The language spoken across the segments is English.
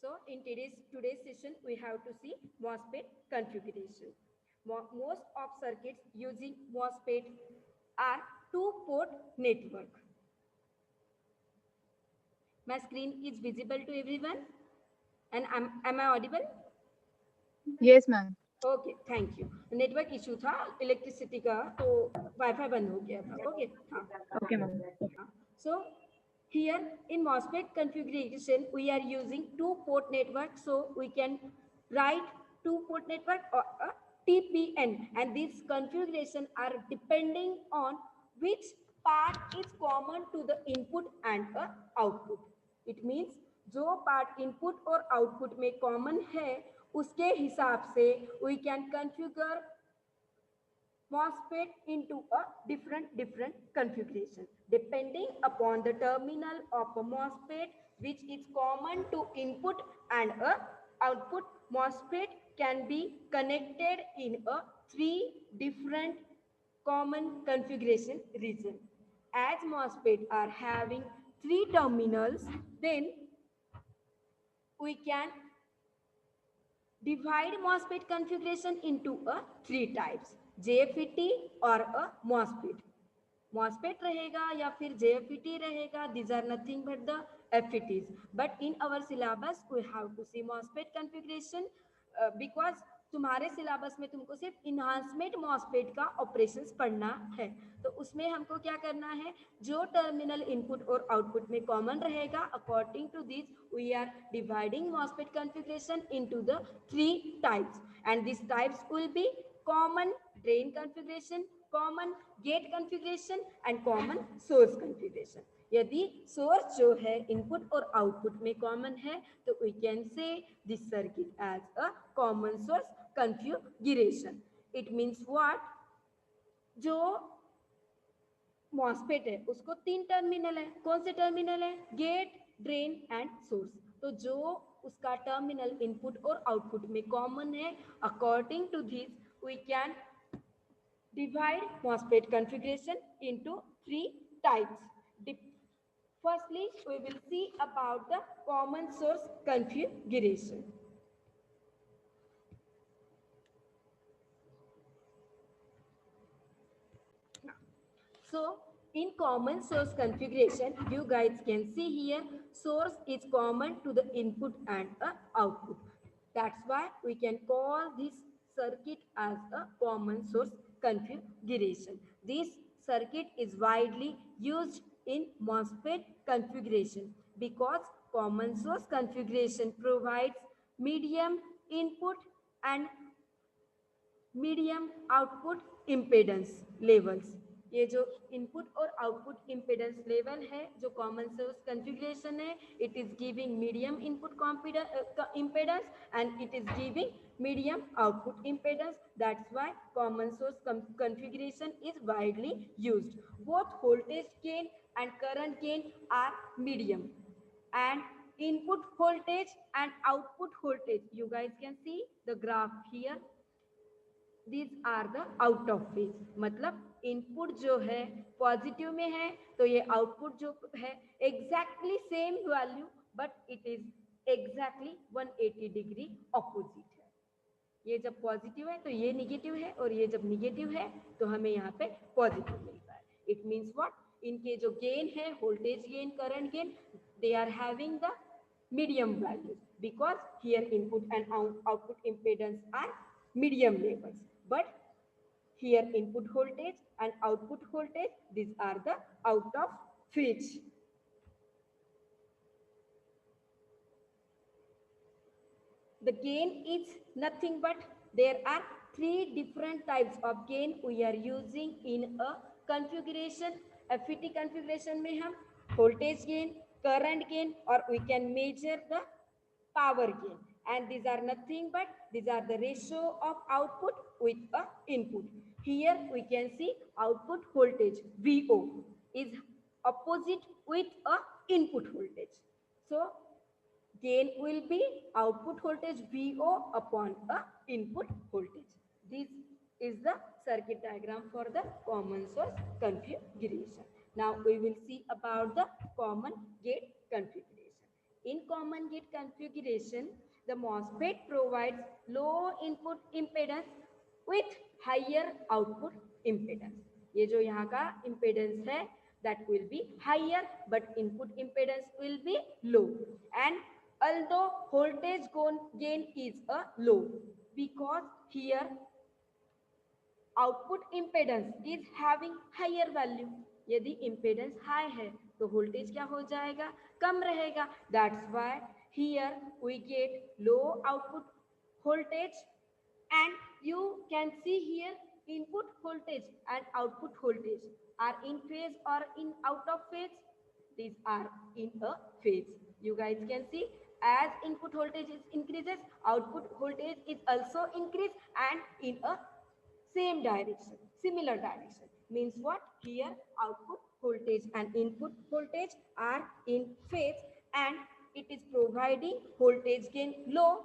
So in today's session, we have to see MOSFET configuration. Most of circuits using MOSFET are two-port network. My screen is visible to everyone, and am I audible? Yes, ma'am. Okay thank you network issue था electricity का तो wifi बंद हो गया था okay हाँ Okay, ma'am. so here in MOSFET configuration we are using two port network so we can write two port network or a TPN and these configuration are depending on which part is common to the input and output it means जो part input और output में common है उसके हिसाब से we can configure MOSFET into a different configuration depending upon the terminal of a MOSFET which is common to input and a output. MOSFET can be connected in a three different common configuration region. As MOSFET are having three terminals, then we can divide MOSFET configuration into a three types, JFET or a MOSFET. MOSFET रहेगा या फिर JFET रहेगा. These are nothing but the FETs. But in our syllabus we have to see MOSFET configuration because तुम्हारे syllabus में तुमको सिर्फ enhancement MOSFET का operations पढ़ना है तो उसमें हमको क्या करना है जो टर्मिनल इनपुट और आउटपुट में कॉमन रहेगा according to this we are dividing MOSFET configuration into the three types and this types will be common drain configuration common gate configuration and common source configuration यदि source जो है input और output में common है तो we can say this circuit as a common source configuration it means what जो MOSFET है उसको तीन टर्मिनल है कौन से टर्मिनल है गेट ड्रेन एंड सोर्स तो जो उसका टर्मिनल इनपुट और आउटपुट में कॉमन है according to this we can divide MOSFET configuration into three types. Firstly, we will see about the common source configuration. So, in common source configuration, you guys can see here, source is common to the input and output. That's why we can call this circuit as a common source configuration. This circuit is widely used in MOSFET configuration because common source configuration provides medium input and medium output impedance levels ये जो input और output impedance level है जो common source configuration है it is giving medium input impedance and it is giving medium output impedance that's why common source configuration is widely used both voltage gain and current gain are medium and input voltage and output voltage you guys can see the graph here these are the out of phase मतलब input जो है positive में है तो ये output जो है exactly same value but it is exactly 180 degree opposite है ये जब पॉजिटिव है तो ये निगेटिव है और ये जब निगेटिव है तो हमें यहाँ पे पॉजिटिव मिलता है इट मीन्स व्हाट इनके जो गेन है voltage gain current gain they are having the medium values because here input and output impedance are medium levels but here input voltage and output voltage these are the out of phase the gain is nothing but there are three different types of gain we are using in a configuration FET configuration में हम voltage gain current gain or we can measure the power gain and these are nothing but these are the ratio of output with a input here we can see output voltage VO is opposite with a input voltage so gain will be output voltage VO upon a input voltage this is the circuit diagram for the common source configuration now we will see about the common gate configuration In common gate configuration, the MOSFET provides low input impedance with higher output impedance. ये जो यहाँ का impedance है, that will be higher, but input impedance will be low. And although voltage gain is a low, because here output impedance is having higher value. यदि impedance high है तो voltage क्या हो जाएगा, कम रहेगा. That's why here we get low output voltage. And you can see here input voltage and output voltage are in phase or in out of phase. These are in a phase. You guys can see as input voltage is increases, output voltage is also increase and in a same direction, similar direction. Means what? Here output voltage and input voltage are in phase and it is providing voltage gain low.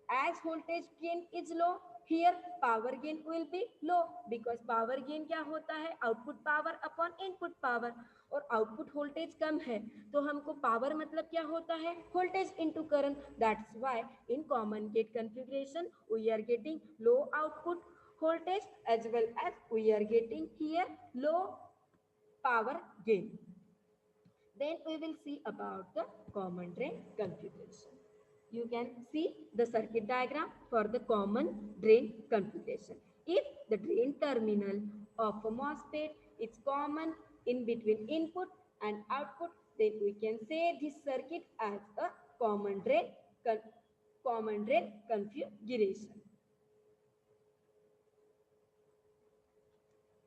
As voltage gain is low, here power gain will be low, because power gain क्या होता है, output power upon input power. और output voltage कम है तो हमको power मतलब क्या होता है, voltage into current. That's why in common gate configuration we are getting low output voltage as well as we are getting here low power gain. Then we will see about the common drain configuration. You can see the circuit diagram for the common drain configuration. If the drain terminal of a MOSFET is common in between input and output, then we can say this circuit as a common drain configuration.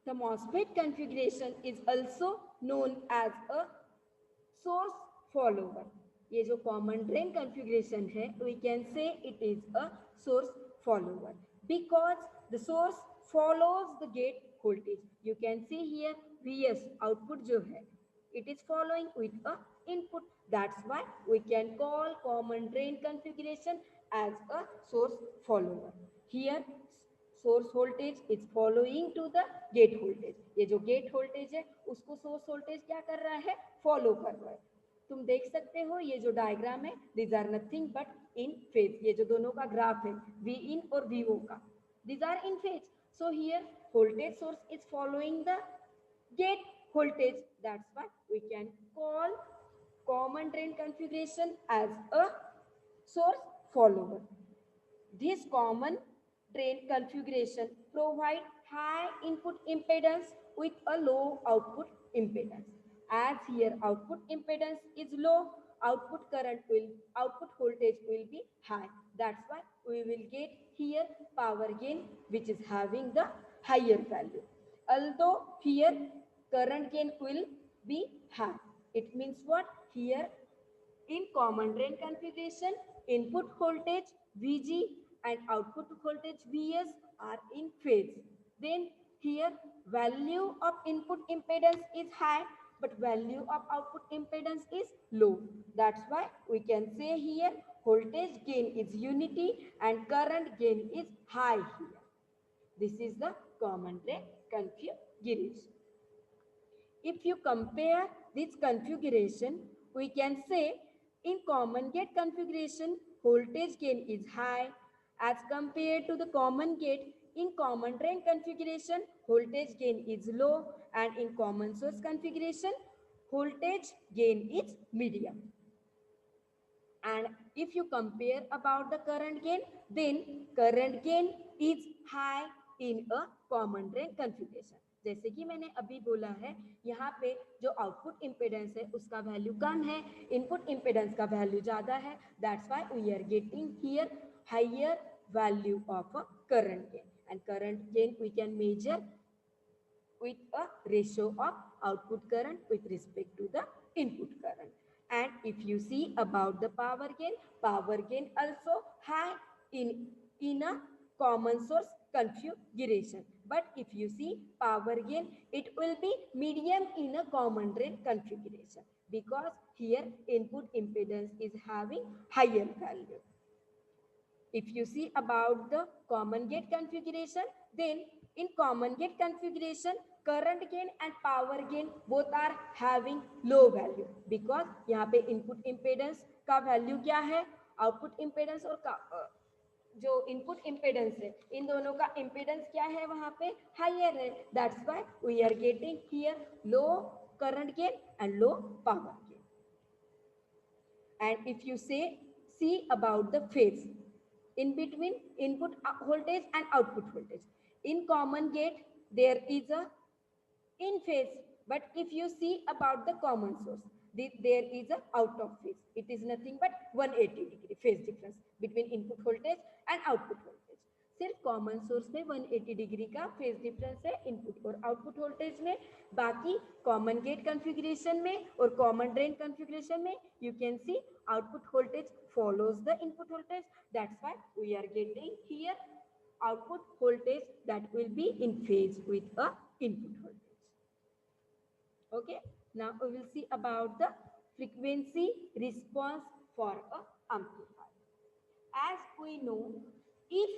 The MOSFET configuration is also known as a source follower. ये जो common drain configuration है, we can say it is a source follower because the source follows the gate voltage. You can see here Vs output जो है, it is following with a input. That's why we can call common drain configuration as a source follower. Here source voltage is following to the gate voltage. ये जो gate voltage है उसको source voltage क्या कर रहा है, follow कर रहा है. तुम देख सकते हो ये जो डायग्राम है, these are nothing but in phase. ये जो दोनों का ग्राफ है वी इन और वी ओ का, these are in phase. So here voltage source is following the gate voltage. That's why we can call common drain configuration as a source follower. This common drain configuration provide high input impedance with a low output impedance. As here output impedance is low, output voltage will be high. That's why we will get here power gain which is having the higher value. Although here current gain will be high. It means what? Here in common drain configuration, input voltage Vg and output voltage Vs are in phase. Then here value of input impedance is high but value of output impedance is low. That's why we can say here voltage gain is unity and current gain is high here. This is the common drain configuration. If you compare this configuration, we can say in common gate configuration, voltage gain is high as compared to the common gate. In common drain configuration, voltage gain is low, and in common source configuration, voltage gain is medium. And if you compare about the current gain, then current gain is high in a common drain configuration. जैसे कि मैंने अभी बोला है, यहाँ पे जो output impedance है उसका वैल्यू कम है, इनपुट इम्पेडेंस का वैल्यू ज़्यादा है. That's why we are getting here higher value of a current gain. And current gain we can measure with a ratio of output current with respect to the input current. And if you see about the power gain also high in a common source configuration. But if you see power gain, it will be medium in a common drain configuration because here input impedance is having higher value. If you see about the common gate configuration, then in common gate configuration, current gain and power gain both are having low value, because यहाँ पे input impedance का value क्या है, output impedance और जो input impedance है, इन दोनों का इम्पेडेंस क्या है वहां पे, हायर है. That's why we are getting here low current gain and low power gain. And if you see about the phase in between input voltage and output voltage, in common gate there is a in phase, but if you see about the common source, there is a out of phase. It is nothing but 180-degree phase difference between input voltage and output voltage. सिर्फ common source में 180 degree का phase difference है input और output voltage में. बाकी common gate configuration में और common drain configuration में you can see output voltage follows the input voltage. That's why we are getting here output voltage that will be in phase with a input voltage. Okay, now we will see about the frequency response for a amplifier. As we know, if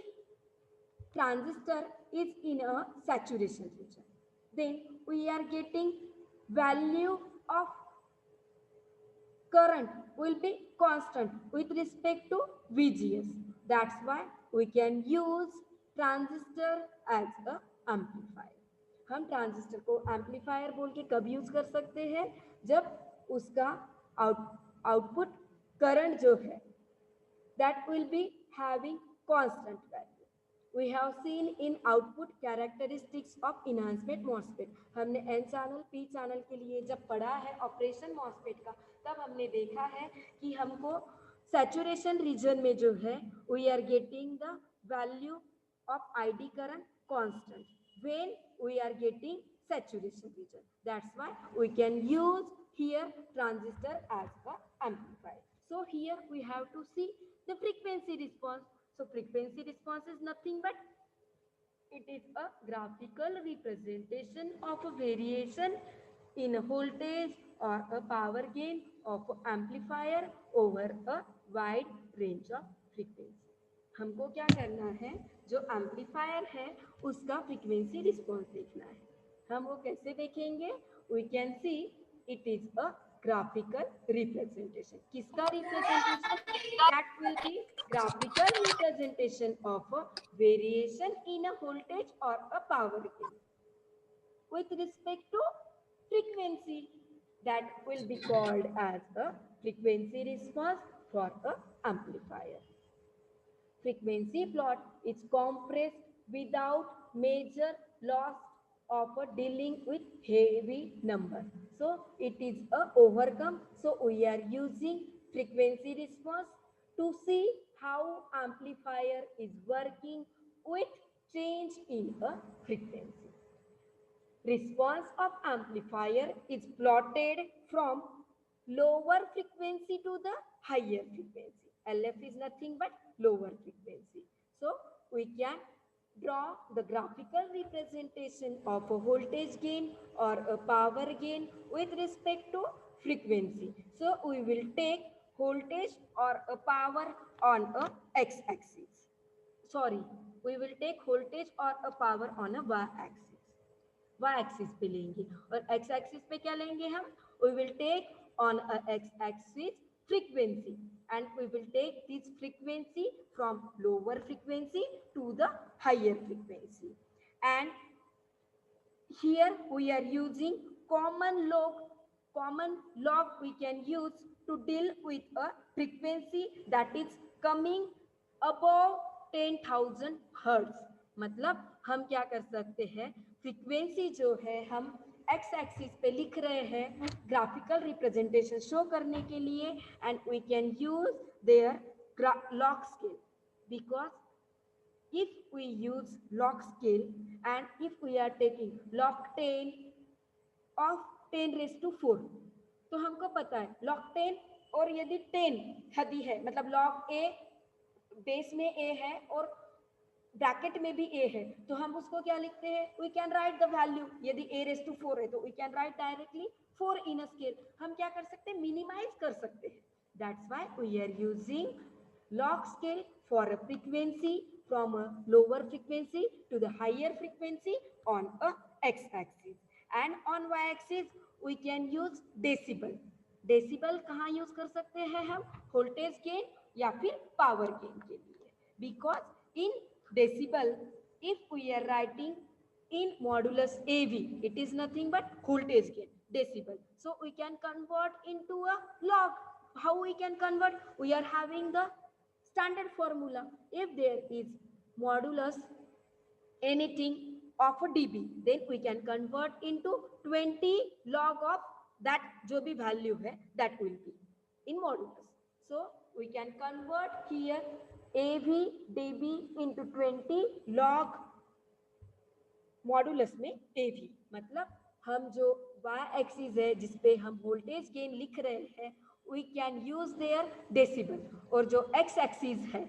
transistor is in a saturation region, then we are getting value of current will be constant with respect to VGS. That's why we can use transistor as a amplifier. हम transistor को amplifier बोल के कब use कर सकते हैं, जब उसका आउटपुट करंट जो है that will be having constant value. We have seen in output characteristics of enhancement MOSFET. हमने N चैनल P चैनल के लिए जब पढ़ा है ऑपरेशन MOSFET का, तब हमने देखा है कि हमको saturation region में जो है we are getting the value of ID current constant when we are getting saturation region. That's why we can use here transistor as a amplifier. So here we have to see the frequency response. So frequency response is nothing but it is a graphical representation of a variation in a voltage or a power gain of amplifier over a wide range of frequency. हमको क्या करना है, जो amplifier है उसका frequency response देखना है. हम वो कैसे देखेंगे, we can see it is a graphical representation. किसका representation? That will be graphical representation of a variation in a voltage or a power gain with respect to frequency. That will be called as a frequency response for a amplifier. Frequency plot is compressed without major loss of a dealing with heavy number. So it is a overcome. So we are using frequency response to see how amplifier is working with change in a frequency. Response of amplifier is plotted from lower frequency to the higher frequency. LF is nothing but lower frequency. So we can draw the graphical representation of a voltage gain or a power gain with respect to frequency. So we will take voltage or a power on a x-axis. Sorry, we will take voltage or a power on a y-axis. Y axis पे लेंगे और X axis पे क्या लेंगे हम, we will take on a X axis frequency and we will take this frequency from lower frequency to the higher frequency. And here we are using common log we can use to deal with a frequency that is coming above 10,000 hertz. मतलब हम क्या कर सकते हैं, frequency जो है हम x axis पे लिख रहे हैं ग्राफिकल रिप्रेजेंटेशन शो करने के लिए, and we can use there log scale, because if we use log scale and if we are taking log 10 of 10 raised to 4, तो हमको पता है log 10 और यदि 10 हदी है मतलब log a बेस में a है और ब्रैकेट में भी a है, तो हम उसको क्या लिखते हैं, we can write the value. यदि a रेज टू 4 है तो we can write directly 4 in a scale. हम क्या कर सकते हैं, मिनिमाइज कर सकते हैं. That's why we are using log scale for a frequency from a lower frequency to the higher frequency on a x-axis. And on y-axis we can use decibel. Decibel कहाँ use कर सकते हैं हम? Voltage gain या फिर power gain के लिए. Because in decibel if we are writing in modulus AV, it is nothing but voltage gain, decibel. So we can convert into a log. How we can convert? We are having the standard formula. If there is modulus anything of a dB, then we can convert into 20 log of that जो भी value है, that will be in modulus. So we can convert here AV dB into 20 log modulus में AV. मतलब हम जो y axis है जिसपे हम वोल्टेज गेन लिख रहे हैं, we can use there decibel. और जो x एक्सिस है,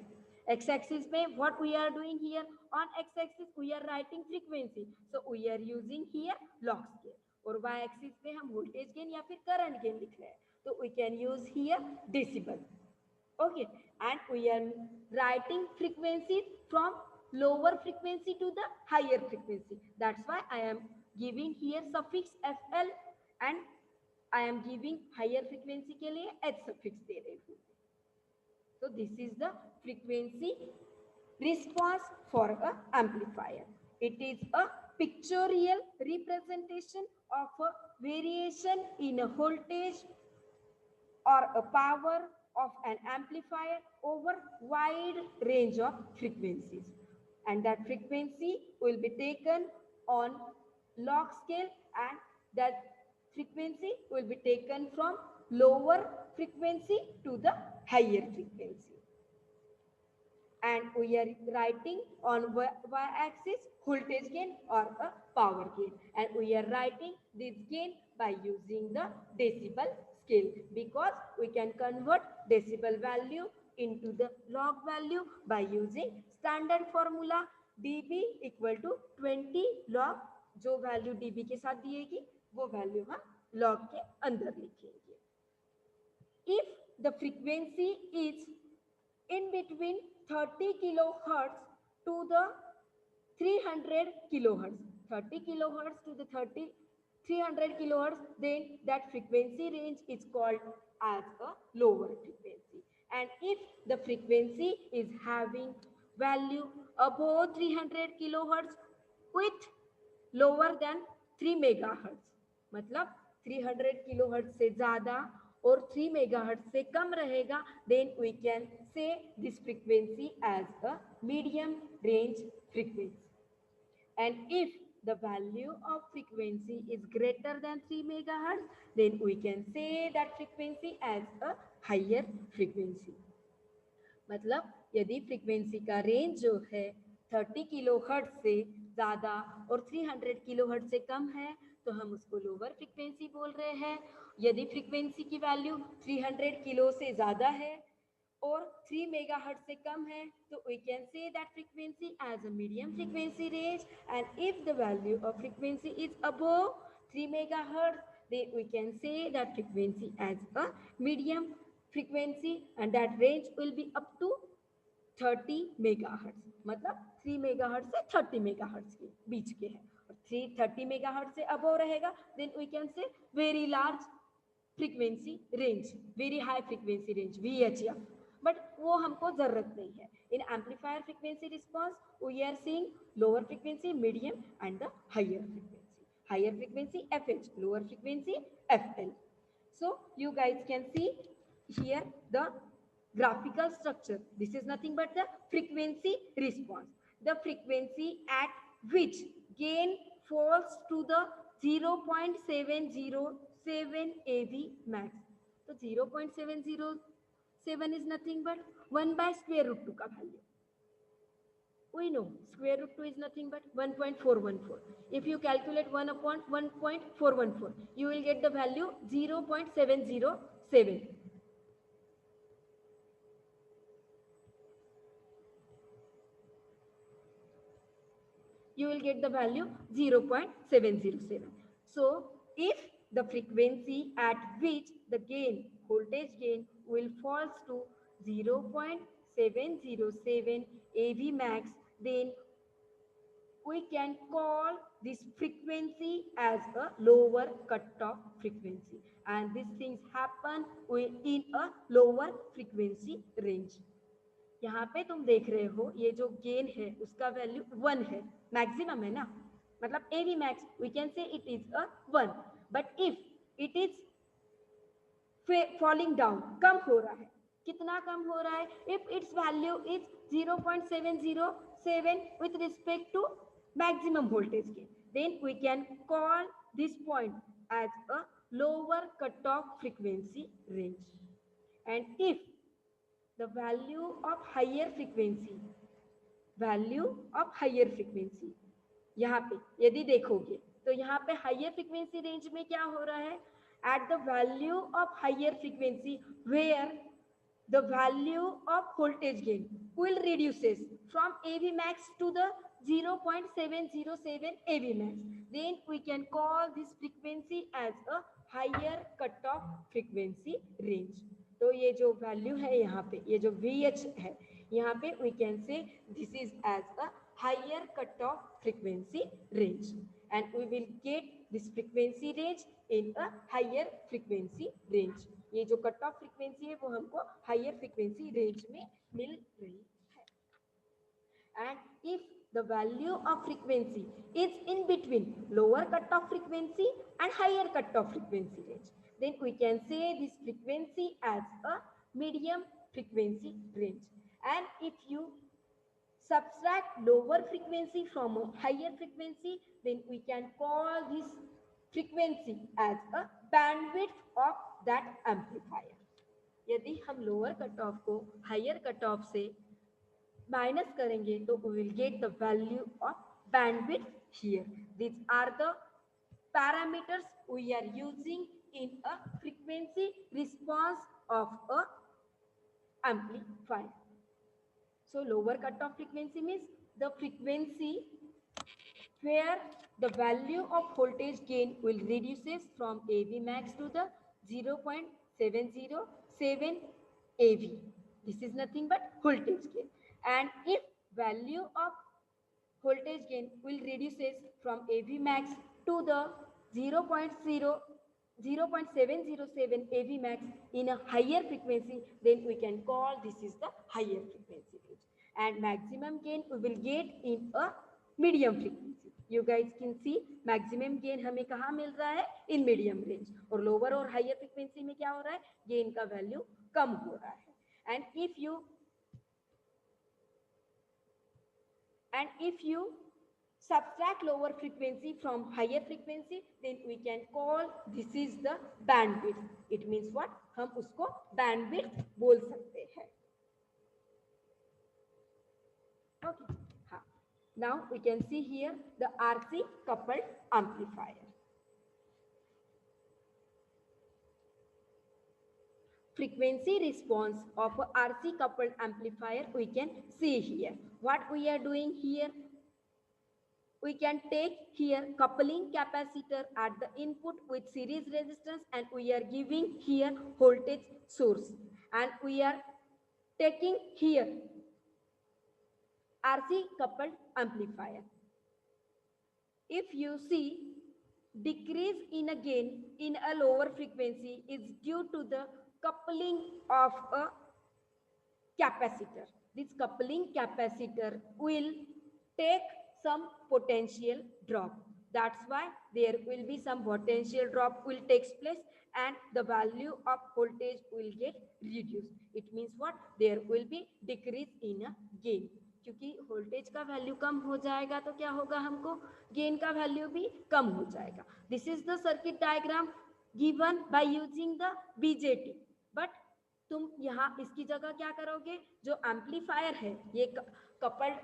x एक्सिस में what we are doing here, on x axis we are writing frequency, so we are using here log scale. और y एक्सिस पे हम वोल्टेज गेन या फिर current gain लिख रहे हैं, तो we can use here decibel. Okay, and we are writing frequencies from lower frequency to the higher frequency. That's why I am giving here suffix fl, and I am giving higher frequency के लिए h suffix दे रही हूँ. So this is the frequency response for a amplifier. It is a pictorial representation of a variation in a voltage or a power of an amplifier over wide range of frequencies, and that frequency will be taken on log scale, and that frequency will be taken from lower frequency to the higher frequency. And we are writing on y-axis voltage gain or a power gain, and we are writing this gain by using the decibel scale, because we can convert decibel value into the log value by using standard formula dB equal to 20 log. जो value dB के साथ दिएगी वो value हम log के अंदर लिखेंगे. If the frequency is in between 30 kilohertz to the 300 kilohertz, 30 kilohertz to the 300 kilohertz, then that frequency range is called as a lower frequency. And if the frequency is having value above 300 kilohertz with lower than 3 megahertz, मतलब 300 kilohertz से ज़्यादा और 3 megahertz से कम रहेगा, then we can say this frequency as a medium range frequency. And if the value of frequency is greater than 3 megahertz, then we can say that frequency as a higher frequency. मतलब यदि frequency का range जो है 30 kilohertz से ज़्यादा और 300 kilohertz से कम है, तो हम उसको लोअर फ्रीक्वेंसी बोल रहे हैं. यदि फ्रीक्वेंसी की वैल्यू 300 किलो से ज़्यादा है और 3 मेगाहर्ट्ज से कम है, तो we can say that frequency as a medium frequency range. And if the value of frequency is above 3 megahertz, then we can say that frequency as a medium frequency, and that range will be up to 30 megahertz. मतलब 3 megahertz से 30 megahertz के बीच के है. और 30 megahertz से above रहेगा, then we can say very large frequency range, very high frequency range, VHF. but वो हमको जरूरत नहीं है. In amplifier frequency response we are seeing lower frequency, medium and the higher frequency. Higher frequency FH, lower frequency FL. So you guys can see here the graphical structure. This is nothing but the frequency response. The frequency at which gain falls to the 0.707 AV max. So 0.707 is nothing but 1 by square root 2 का value. We know square root 2 is nothing but 1.414. If you calculate 1 upon 1.414, you will get the value 0.707. You will get the value 0.707. So if the frequency at which the gain, voltage gain will falls to 0.707 AV max, then we can call this frequency as a lower cutoff frequency, and these things happen in a lower frequency range. यहाँ पे तुम देख रहे हो ये जो gain है उसका वैल्यू 1 है, मैक्सिमम है ना, मतलब a V max we can say it is a 1, but if it is falling down, कम हो रहा है, कितना कम हो रहा है, if its value is 0.707 with respect to maximum voltage gain, then we can call this point as a lower cutoff frequency range. And if the value of higher frequency, value of higher frequency, यहाँ पे यदि देखोगे तो यहाँ पे higher frequency range में क्या हो रहा है, at the value of higher frequency where the value of voltage gain will reduces from AV max to the 0.707 AV max, then we can call this frequency as a higher cutoff frequency range. तो ये जो value है यहाँ पे, ये जो VH है यहाँ पे, we can say this is as a higher cutoff frequency range, and we will get this frequency range in a higher frequency range. ये जो कट ऑफ फ्रीक्वेंसी है वो हमको हायर फ्रीक्वेंसी रेंज में मिल रही है. And if the value of frequency is in between lower cutoff frequency and higher cutoff frequency range, then we can say this frequency as a medium frequency range. And if you subtract lower frequency from a higher frequency, then we can call this frequency as a bandwidth of that amplifier. यदि हम lower cut off को higher cut off से minus करेंगे तो we will get the value of bandwidth here. This are the parameters we are using in a frequency response of a amplifier. So lower cutoff frequency means the frequency where the value of voltage gain will reduces from AV max to the 0.707 AV. This is nothing but voltage gain. And if value of voltage gain will reduces from AV max to the 0.707 AV max in a higher frequency, then we can call this is the higher frequency range. And maximum gain we will get in a medium frequency. You guys can see maximum gain हमें कहाँ मिल रहा है, in medium range, और lower और higher frequency में क्या हो रहा है, गेन का वैल्यू कम हो रहा है. And if you subtract lower frequency from higher frequency, then we can call this is the bandwidth. It means what, हम उसको bandwidth बोल सकते हैं. Okay. Now we can see here the RC coupled amplifier. Frequency response of a RC coupled amplifier we can see here. What we are doing here, we can take here coupling capacitor at the input with series resistance, and we are giving here voltage source, and we are taking here RC coupled amplifier. If you see decrease in a gain in a lower frequency is due to the coupling of a capacitor. This coupling capacitor will take some potential drop. That's why there will be some potential drop will takes place, and the value of voltage will get reduced. It means what, there will be decrease in a gain. क्योंकि voltage का value कम हो जाएगा तो क्या होगा, हमको gain का value भी कम हो जाएगा. This is the circuit diagram given by using the BJT. But तुम यहाँ इसकी जगह क्या करोगे, जो एम्पलीफायर है ये coupled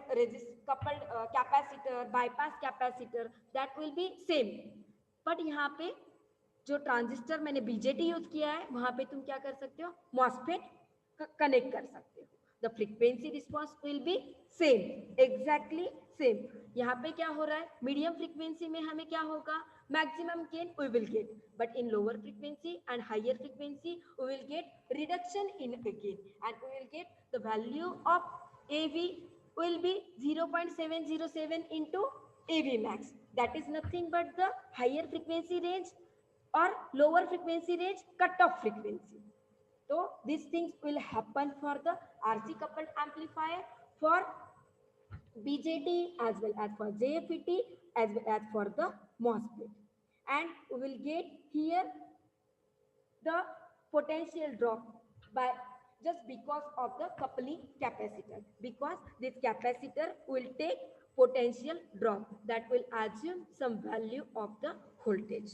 capacitor, bypass capacitor, that will be same. But यहाँ पे जो ट्रांजिस्टर मैंने बीजेटी यूज किया है वहाँ पे तुम क्या कर सकते हो, मॉसफेट कनेक्ट कर सकते हो. The frequency response will be same, exactly same. यहाँ पे क्या हो रहा है, मीडियम फ्रीक्वेंसी में हमें क्या होगा, maximum gain we will get, but in lower frequency and higher frequency we will get reduction in the gain, and we will get the value of AV will be 0.707 into AV max. That is nothing but the higher frequency range or lower frequency range cutoff frequency. So these things will happen for the RC coupled amplifier, for BJT as well as for JFET as well as for the MOSFET. And we will get here the potential drop by just because of the coupling capacitor, because this capacitor will take potential drop that will assume some value of the voltage.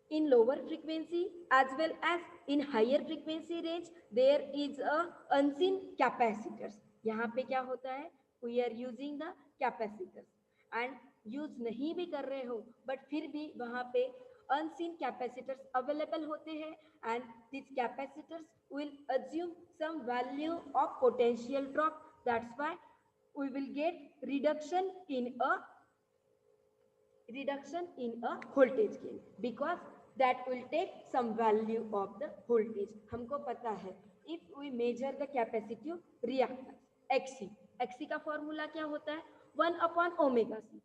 In lower frequency as well as in higher frequency range there is a unseen capacitors. यहाँ पे क्या होता है, we are using the capacitors and use नहीं भी कर रहे हो बट फिर भी वहाँ पे unseen capacitors available होते हैं and these capacitors will assume some value of potential drop. That's why we will get reduction in a voltage gain because that will take some value of the voltage. हमको पता है if we measure the capacitive reactance Xc, Xc का formula क्या होता है 1 upon omega c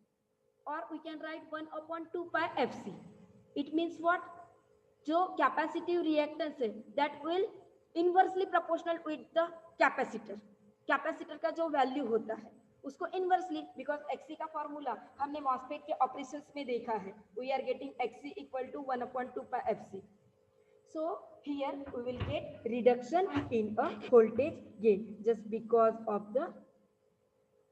or we can write 1 upon 2 pi fc. It means what? जो capacitive reactance है that will inversely proportional with the capacitor. Capacitor का जो value होता है उसको इनवर्सली, बिकॉज एक्सी का फॉर्मूला हमने मॉसफेट के ऑपरेशंस में देखा है, we are getting XC equal to 1/2 pi FC. So here we will get reduction in a voltage gain just because of the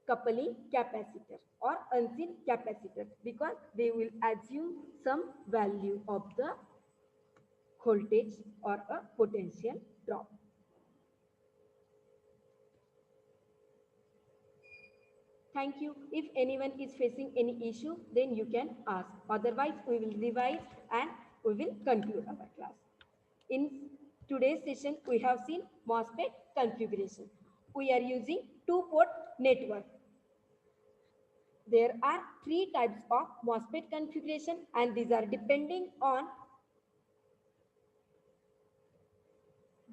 coupling capacitor or unseen capacitor, because they will assume some value of the voltage or a potential drop. Thank you. If anyone is facing any issue, then you can ask. Otherwise, we will revise and we will conclude our class. In today's session, we have seen MOSFET configuration. We are using two-port network. There are three types of MOSFET configuration and these are depending on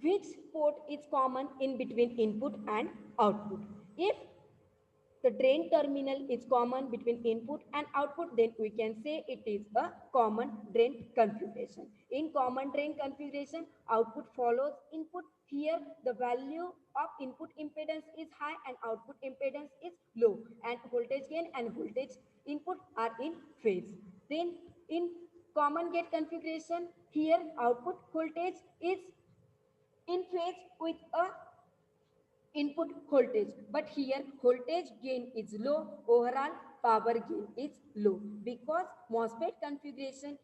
which port is common in between input and output. If the drain terminal is common between input and output, then we can say it is a common drain configuration. In common drain configuration, output follows input. Here, the value of input impedance is high and output impedance is low, and voltage gain and voltage input are in phase. Then, in common gate configuration, here output voltage is in phase with a input voltage, but here voltage gain is low, overall power gain is low, because MOSFET configuration,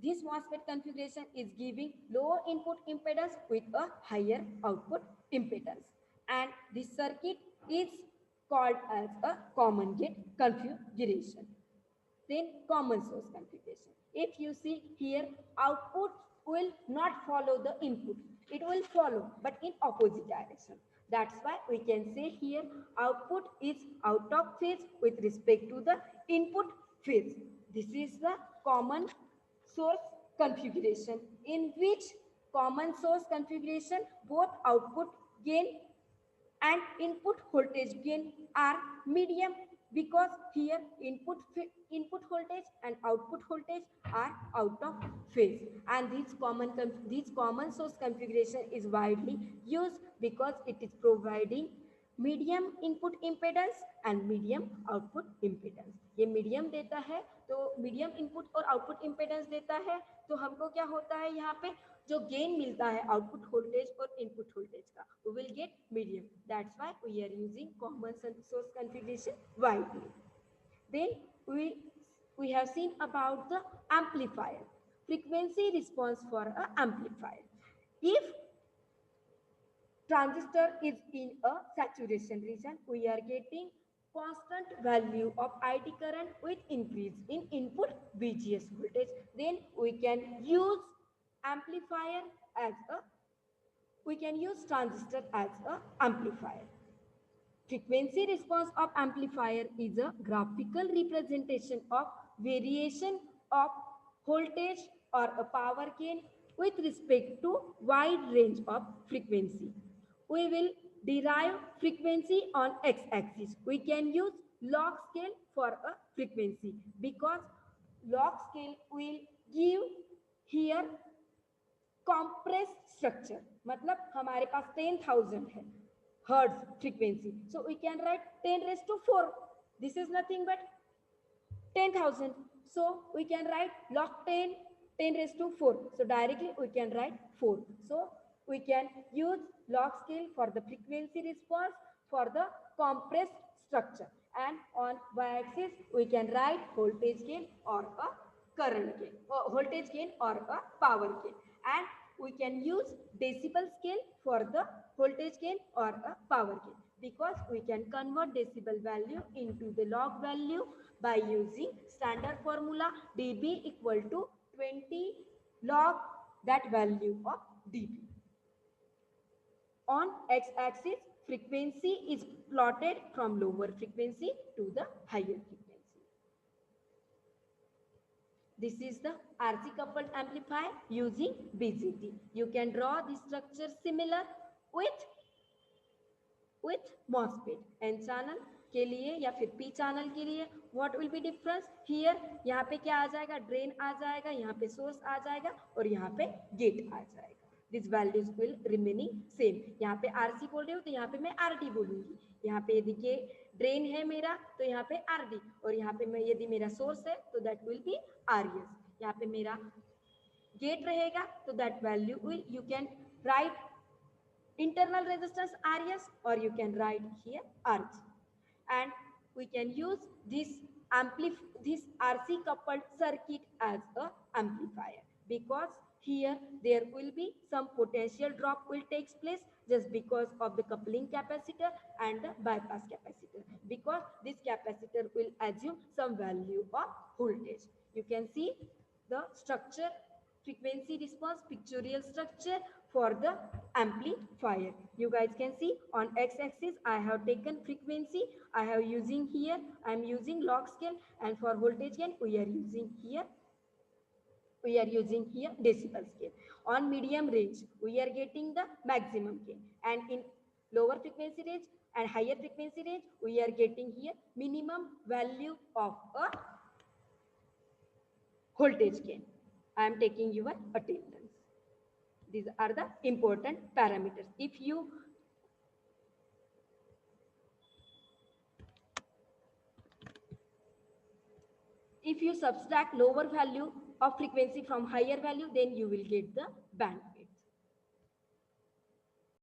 this MOSFET configuration is giving low input impedance with a higher output impedance, and this circuit is called as a common gate configuration. Then common source configuration. If you see here, output will not follow the input. It will follow, but in opposite direction. That's why we can say here output is out of phase with respect to the input phase. This is the common source configuration, in which common source configuration both output gain and input voltage gain are medium, because here input voltage and output voltage are out of phase, and this common source configuration is widely used because it is providing medium input impedance and medium output impedance. ये medium देता है, तो medium input और output impedance देता है, तो हमको क्या होता है यहाँ पे जो गेन मिलता है आउटपुट वोल्टेज और इनपुट वोल्टेज का, we will get medium. That's why we are using common source configuration widely. Then we have seen about the amplifier, frequency response for a amplifier. If transistor is in a saturation region, we are getting constant value of ID current with increase in input VGS voltage. Then we can use amplifier as a, we can use transistor as a amplifier. Frequency response of amplifier is a graphical representation of variation of voltage or a power gain with respect to wide range of frequency. We will derive frequency on x-axis. We can use log scale for a frequency because log scale will give here compressed structure. मतलब हमारे पास 10,000 है hertz frequency, so we can write 10 raised to 4. This is nothing but 10,000. So we can write log 10, 10 raised to 4. So directly we can write 4. So we can use log scale for the frequency response for the compressed structure. And on y-axis we can write voltage gain or a current gain, or voltage gain or a power gain. And we can use decibel scale for the voltage gain or a power gain, because we can convert decibel value into the log value by using standard formula dB equal to 20 log that value of dB. On x-axis, frequency is plotted from lower frequency to the higher frequency. This is the RC coupled amplifier using BJT. You can draw the structure similar with MOSFET. N channel के लिए या फिर P channel के लिए what will be difference here? यहाँ पे क्या आ जाएगा? ड्रेन आ जाएगा, यहाँ पे सोर्स आ जाएगा और यहाँ पे गेट आ जाएगा. These values will remaining same. यहाँ पे RC बोल रही हूँ तो यहाँ पे मैं RD बोलूंगी. यहाँ पे देखिए ड्रेन है मेरा तो यहाँ पे RD, और यहाँ पे मैं यदि मेरा सोर्स है तो that will be RS. यहाँ पे मेरा गेट रहेगा तो that value will you can write internal resistance RS, or you can write here RG. And we can use this RC coupled circuit as a amplifier, because here there will be some potential drop will takes place just because of the coupling capacitor and the bypass capacitor, because this capacitor will assume some value of voltage. You can see the structure, frequency response pictorial structure for the amplifier. You guys can see on x-axis I have taken frequency, I have using here, I am using log scale, and for voltage gain we are using here decibel scale. On medium range we are getting the maximum gain, and in lower frequency range and higher frequency range we are getting here minimum value of a voltage gain. I am taking your attendance. These are the important parameters. If you subtract lower value of frequency from higher value, then you will get the bandwidth.